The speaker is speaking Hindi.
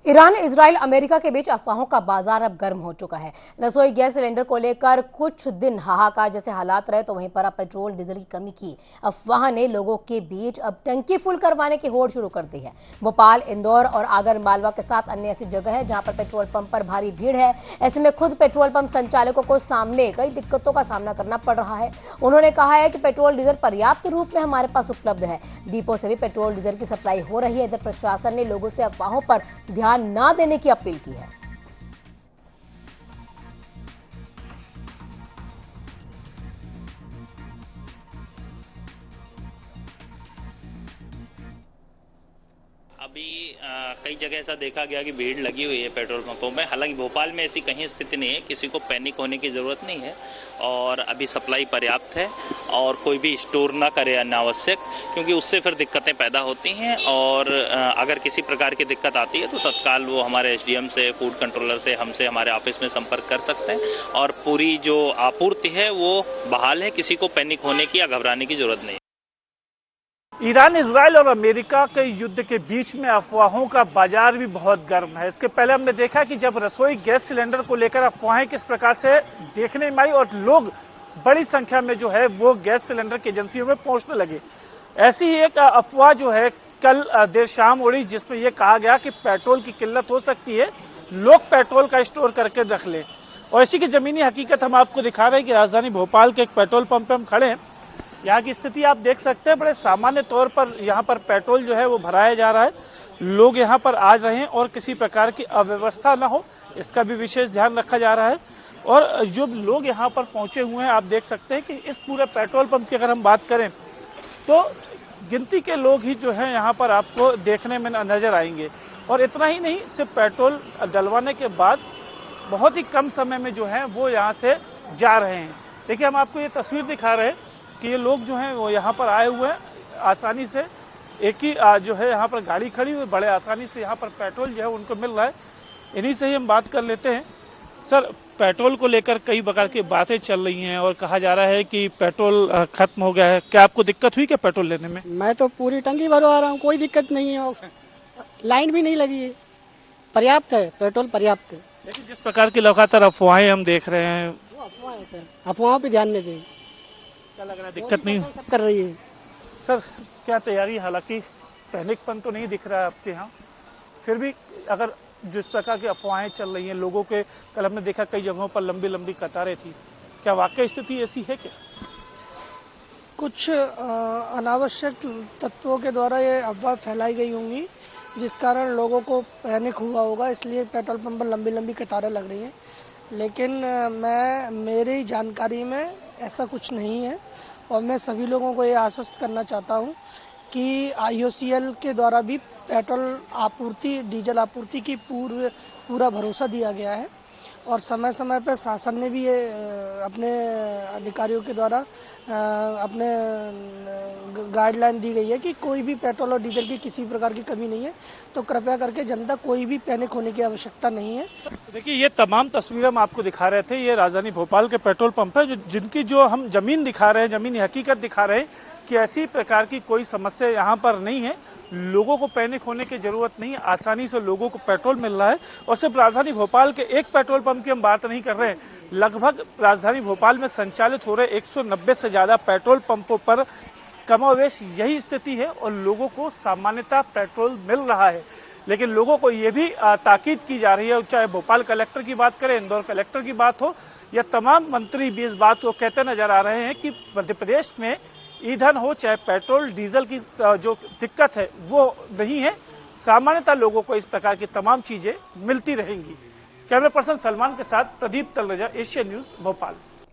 ईरान, इजराइल, अमेरिका के बीच अफवाहों का बाजार अब गर्म हो चुका है। रसोई गैस सिलेंडर को लेकर कुछ दिन हाहाकार जैसे हालात रहे तो वहीं पर अब पेट्रोल डीजल की कमी की अफवाह ने लोगों के बीच अब टंकी फुल करवाने की होड़ शुरू कर दी है। भोपाल, इंदौर और आगर मालवा के साथ अन्य ऐसी जगह है जहां पर पेट्रोल पंप पर भारी भीड़ है। ऐसे में खुद पेट्रोल पंप संचालकों को सामने कई दिक्कतों का सामना करना पड़ रहा है। उन्होंने कहा है कि पेट्रोल डीजल पर्याप्त रूप में हमारे पास उपलब्ध है। डिपो से भी पेट्रोल डीजल की सप्लाई हो रही है। इधर प्रशासन ने लोगों से अफवाहों पर ध्यान ना देने की अपील की है। अभी कई जगह ऐसा देखा गया कि भीड़ लगी हुई है पेट्रोल पंपों में। हालांकि भोपाल में ऐसी कहीं स्थिति नहीं है, किसी को पैनिक होने की ज़रूरत नहीं है और अभी सप्लाई पर्याप्त है और कोई भी स्टोर ना करे अनावश्यक, क्योंकि उससे फिर दिक्कतें पैदा होती हैं और अगर किसी प्रकार की दिक्कत आती है तो तत्काल वो हमारे एसडीएम से, फूड कंट्रोलर से, हमसे, हमारे ऑफिस में संपर्क कर सकते हैं और पूरी जो आपूर्ति है वो बहाल है। किसी को पैनिक होने की या घबराने की ज़रूरत नहीं। ईरान, इजराइल और अमेरिका के युद्ध के बीच में अफवाहों का बाजार भी बहुत गर्म है। इसके पहले हमने देखा कि जब रसोई गैस सिलेंडर को लेकर अफवाहें किस प्रकार से देखने में आई और लोग बड़ी संख्या में जो है वो गैस सिलेंडर की एजेंसियों में पहुंचने लगे। ऐसी ही एक अफवाह जो है कल देर शाम उड़ी, जिसमें यह कहा गया कि पेट्रोल की किल्लत हो सकती है, लोग पेट्रोल का स्टोर करके रख लें। और इसी की जमीनी हकीकत हम आपको दिखा रहे हैं कि राजधानी भोपाल के एक पेट्रोल पंप पे हम खड़े हैं। यहाँ की स्थिति आप देख सकते हैं। बड़े सामान्य तौर पर यहाँ पर पेट्रोल जो है वो भराया जा रहा है, लोग यहाँ पर आ रहे हैं और किसी प्रकार की अव्यवस्था ना हो इसका भी विशेष ध्यान रखा जा रहा है। और जो लोग यहाँ पर पहुंचे हुए हैं आप देख सकते हैं कि इस पूरे पेट्रोल पंप की अगर हम बात करें तो गिनती के लोग ही जो है यहाँ पर आपको देखने में नजर आएंगे। और इतना ही नहीं, सिर्फ पेट्रोल डलवाने के बाद बहुत ही कम समय में जो है वो यहाँ से जा रहे हैं। देखिए, हम आपको ये तस्वीर दिखा रहे हैं कि ये लोग जो हैं वो यहाँ पर आए हुए हैं आसानी से। एक ही जो है यहाँ पर गाड़ी खड़ी हुई, बड़े आसानी से यहाँ पर पेट्रोल जो है उनको मिल रहा है। इन्हीं से ही हम बात कर लेते हैं। सर, पेट्रोल को लेकर कई प्रकार की बातें चल रही हैं और कहा जा रहा है कि पेट्रोल खत्म हो गया है। क्या आपको दिक्कत हुई क्या पेट्रोल लेने में? मैं तो पूरी टंकी भरवा रहा हूँ, कोई दिक्कत नहीं है, लाइन भी नहीं लगी है, पर्याप्त है, पेट्रोल पर्याप्त है। लेकिन जिस प्रकार की लगातार अफवाहें हम देख रहे हैं, वो अफवाह है सर, अफवाहों पे ध्यान नहीं दें। क्या लग रहा है दिक्कत नहीं सब कर रही है? सर, क्या तैयारी? हालांकि पैनिकपन तो नहीं दिख रहा है आपके यहाँ, फिर भी अगर जिस प्रकार की अफवाहें चल रही हैं लोगों के, कल हमने देखा कई जगहों पर लंबी लंबी कतारें थी, क्या वाकई स्थिति ऐसी है क्या? कुछ अनावश्यक तत्वों के द्वारा ये अफवाह फैलाई गई होंगी, जिस कारण लोगों को पैनिक हुआ होगा, इसलिए पेट्रोल पंप पर लंबी लंबी कतारें लग रही हैं। लेकिन मेरी जानकारी में ऐसा कुछ नहीं है और मैं सभी लोगों को ये आश्वस्त करना चाहता हूँ कि IOCL के द्वारा भी पेट्रोल आपूर्ति, डीजल आपूर्ति की पूरा भरोसा दिया गया है और समय समय पर शासन ने भी ये अपने अधिकारियों के द्वारा अपने गाइडलाइन दी गई है कि कोई भी पेट्रोल और डीजल की किसी प्रकार की कमी नहीं है। तो कृपया करके जनता कोई भी पैनिक होने की आवश्यकता नहीं है। देखिए, ये तमाम तस्वीरें हम आपको दिखा रहे थे, ये राजधानी भोपाल के पेट्रोल पंप है जिनकी जो हम जमीन दिखा रहे हैं, जमीनी हकीकत दिखा रहे हैं कि ऐसी प्रकार की कोई समस्या यहाँ पर नहीं है। लोगों को पैनिक होने की जरूरत नहीं है, आसानी से लोगों को पेट्रोल मिल रहा है। और सिर्फ राजधानी भोपाल के एक पेट्रोल पंप की हम बात नहीं कर रहे हैं, लगभग राजधानी भोपाल में संचालित हो रहे 190 से ज्यादा पेट्रोल पंपों पर कमोवेश यही स्थिति है और लोगों को सामान्यतः पेट्रोल मिल रहा है। लेकिन लोगों को ये भी ताकीद की जा रही है, चाहे भोपाल कलेक्टर की बात करें, इंदौर कलेक्टर की बात हो या तमाम मंत्री भी इस बात को कहते नजर आ रहे हैं कि मध्य प्रदेश में ईंधन हो चाहे पेट्रोल डीजल की जो दिक्कत है वो नहीं है। सामान्यतः लोगों को इस प्रकार की तमाम चीजें मिलती रहेंगी। कैमरा पर्सन सलमान के साथ प्रदीप तलरेजा, एशियन न्यूज, भोपाल।